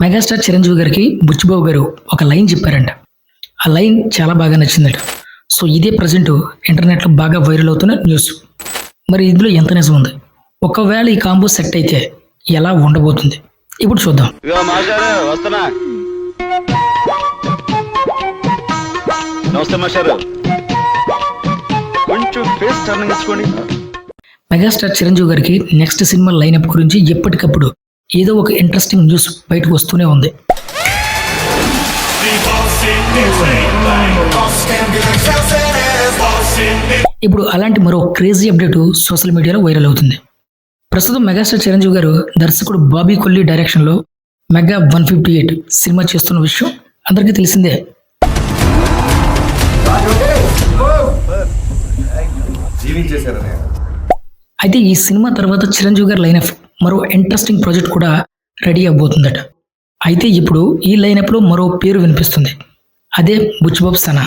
Megastar Chiranjeevi గారికి బుచ్చిబాబు గారు ఒక లైన్ చెప్పారంట. ఆ లైన్ చాలా బాగా నచ్చిందట. సో ఇదే ప్రజెంట్ ఇంటర్నెట్లో బాగా వైరల్ అవుతున్న న్యూస్. మరి ఇందులో ఎంత నిజం ఉంది? ఒకవేళ ఈ కాంబో సెట్ అయితే ఎలా ఉండబోతుంది ఇప్పుడు చూద్దాం. మెగాస్టార్ చిరంజీవి గారికి నెక్స్ట్ సినిమా లైనప్ గురించి ఎప్పటికప్పుడు ఏదో ఒక ఇంట్రెస్టింగ్ న్యూస్ బయటకు వస్తూనే ఉంది. ఇప్పుడు అలాంటి మరో క్రేజీ అప్డేట్ సోషల్ మీడియాలో వైరల్ అవుతుంది. ప్రస్తుతం మెగాస్టార్ చిరంజీవి గారు దర్శకుడు బాబీ కొల్లి డైరెక్షన్లో మెగా 158 సినిమా చేస్తున్న విషయం అందరికీ తెలిసిందే. అయితే ఈ సినిమా తర్వాత చిరంజీవి గారి లైనప్ మరో ఇంట్రెస్టింగ్ ప్రాజెక్ట్ కూడా రెడీ అవబోతుందట. అయితే ఇప్పుడు ఈ లైనప్లో మరో పేరు వినిపిస్తుంది. అదే బుచ్చిబాబు సనా.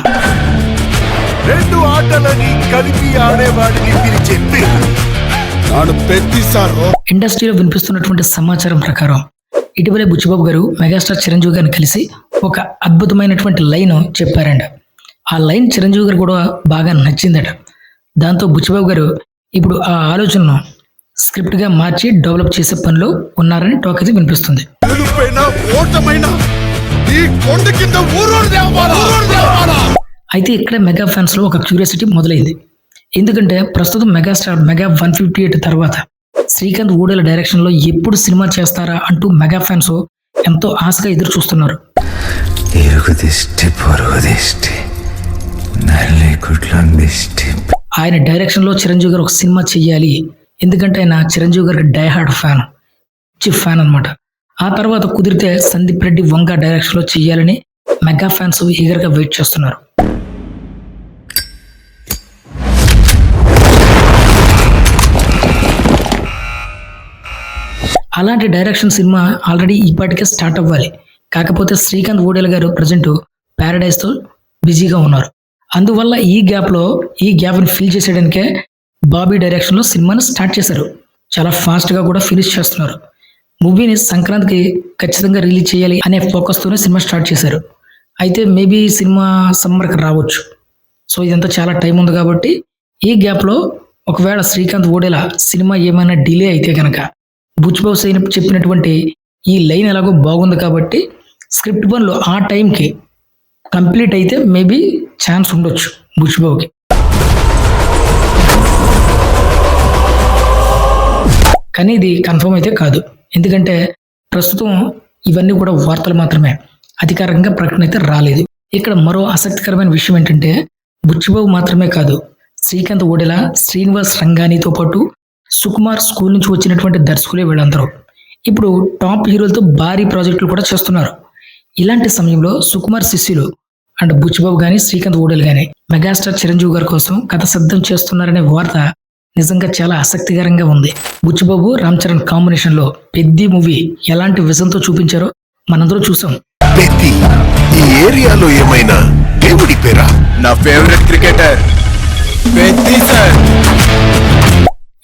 రెండు ఆటలని కలిపి ఆడేవాడిని పిలిచే పేరు. ఇండస్ట్రీలో వినిపిస్తున్నటువంటి సమాచారం ప్రకారం ఇటీవలే బుచ్చిబాబు గారు మెగాస్టార్ చిరంజీవి గారిని కలిసి ఒక అద్భుతమైనటువంటి లైన్ చెప్పారంట. ఆ లైన్ చిరంజీవి గారు కూడా బాగా నచ్చిందట. దాంతో బుచ్చిబాబు గారు ఇప్పుడు ఆ ఆలోచనను స్క్రిప్ట్గా మార్చి డెవలప్ చేసే పనిలో ఉన్నారని టాక్ అయితే వినిపిస్తుంది. అయితే ఇక్కడ మెగా ఫ్యాన్స్ లో ఒక క్యూరియాసిటీ మొదలైంది. ఎందుకంటే ప్రస్తుతం మెగాస్టార్ మెగా 158 తర్వాత శ్రీకాంత్ ఊడేల డైరెక్షన్ లో ఎప్పుడు సినిమా చేస్తారా అంటూ మెగా ఫ్యాన్స్ ఎంతో ఆశగా ఎదురు చూస్తున్నారు. ఆయన డైరెక్షన్ లో చిరంజీవి గారు ఒక సినిమా చెయ్యాలి. ఎందుకంటే ఆయన చిరంజీవి గారికి డైహార్డ్ ఫ్యాన్, చిప్ ఫ్యాన్ అనమాట. ఆ తర్వాత కుదిరితే సందీప్ రెడ్డి వంగ డైరెక్షన్ లో చెయ్యాలని మెగా ఫ్యాన్స్ ఈగర్ గా వెయిట్ చేస్తున్నారు. అలాంటి డైరెక్షన్ సినిమా ఆల్రెడీ ఇప్పటికే స్టార్ట్ అవ్వాలి. కాకపోతే శ్రీకాంత్ ఊడేల గారు ప్రజెంట్ ప్యారడైజ్ తో బిజీగా ఉన్నారు. అందువల్ల ఈ గ్యాప్ని ఫిల్ చేసేయడానికే బాబీ డైరెక్షన్లో సినిమాని స్టార్ట్ చేశారు. చాలా ఫాస్ట్గా కూడా ఫినిష్ చేస్తున్నారు. మూవీని సంక్రాంతికి ఖచ్చితంగా రిలీజ్ చేయాలి అనే ఫోకస్తోనే సినిమా స్టార్ట్ చేశారు. అయితే మేబీ సినిమా సమ్మర్కి రావచ్చు. సో ఇదంతా చాలా టైం ఉంది కాబట్టి ఈ గ్యాప్లో ఒకవేళ శ్రీకాంత్ ఊడేలా సినిమా ఏమైనా డిలే అయితే కనుక బుచ్చిబాబు చెప్పినటువంటి ఈ లైన్ ఎలాగో బాగుంది కాబట్టి స్క్రిప్ట్ పనులు ఆ టైంకి కంప్లీట్ అయితే మేబీ ఛాన్స్ ఉండొచ్చు బుచ్చిబాబుకి. కానీ ఇది కన్ఫర్మ్ అయితే కాదు. ఎందుకంటే ప్రస్తుతం ఇవన్నీ కూడా వార్తలు మాత్రమే, అధికారికంగా ప్రకటన అయితే రాలేదు. ఇక్కడ మరో ఆసక్తికరమైన విషయం ఏంటంటే బుచ్చిబాబు మాత్రమే కాదు, శ్రీకాంత్ ఊడేలా, శ్రీనివాస్ రంగానితో పాటు సుకుమార్ స్కూల్ నుంచి వచ్చినటువంటి దర్శకులే వీళ్ళందరూ ఇప్పుడు టాప్ హీరోలతో భారీ ప్రాజెక్టులు కూడా చేస్తున్నారు. ఇలాంటి సమయంలో సుకుమార్ శిష్యులు అండ్ బుచ్చిబాబు కానీ శ్రీకాంత్ ఊడేల్ కానీ మెగాస్టార్ చిరంజీవి గారి కోసం కథ సిద్ధం చేస్తున్నారనే వార్త నిజంగా చాలా ఆసక్తికరంగా ఉంది. బుచ్చిబాబు రామ్ చరణ్ కాంబినేషన్ లో పెద్ది మూవీ ఎలాంటి విజన్తో చూపించారో మనందరూ చూసాం. ఈ ఏరియాలో ఏమైనా దేవుడి పేరా? నా ఫేవరెట్ క్రికెటర్ పెద్ది సార్.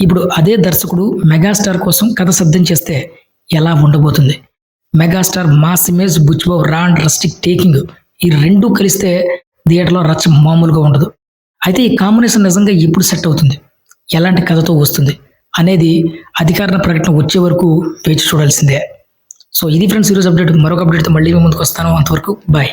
ఇప్పుడు అదే దర్శకుడు మెగాస్టార్ కోసం కథ సిద్ధం చేస్తే ఎలా ఉండబోతుంది? మెగాస్టార్ మాస్ ఇమేజ్, బుచ్చిబాబు రా అండ్ రస్టిక్ టేకింగ్, ఈ రెండు కలిస్తే థియేటర్లో రచ్చ మామూలుగా ఉండదు. అయితే ఈ కాంబినేషన్ నిజంగా ఎప్పుడు సెట్ అవుతుంది, ఎలాంటి కథతో వస్తుంది అనేది అధికారిక ప్రకటన వచ్చే వరకు వేచి చూడాల్సిందే. సో ఇది ఫ్రెండ్స్ ఈరోజు అప్డేట్. మరొక అప్డేట్తో మళ్ళీ ముందుకు వస్తాను. అంతవరకు బాయ్.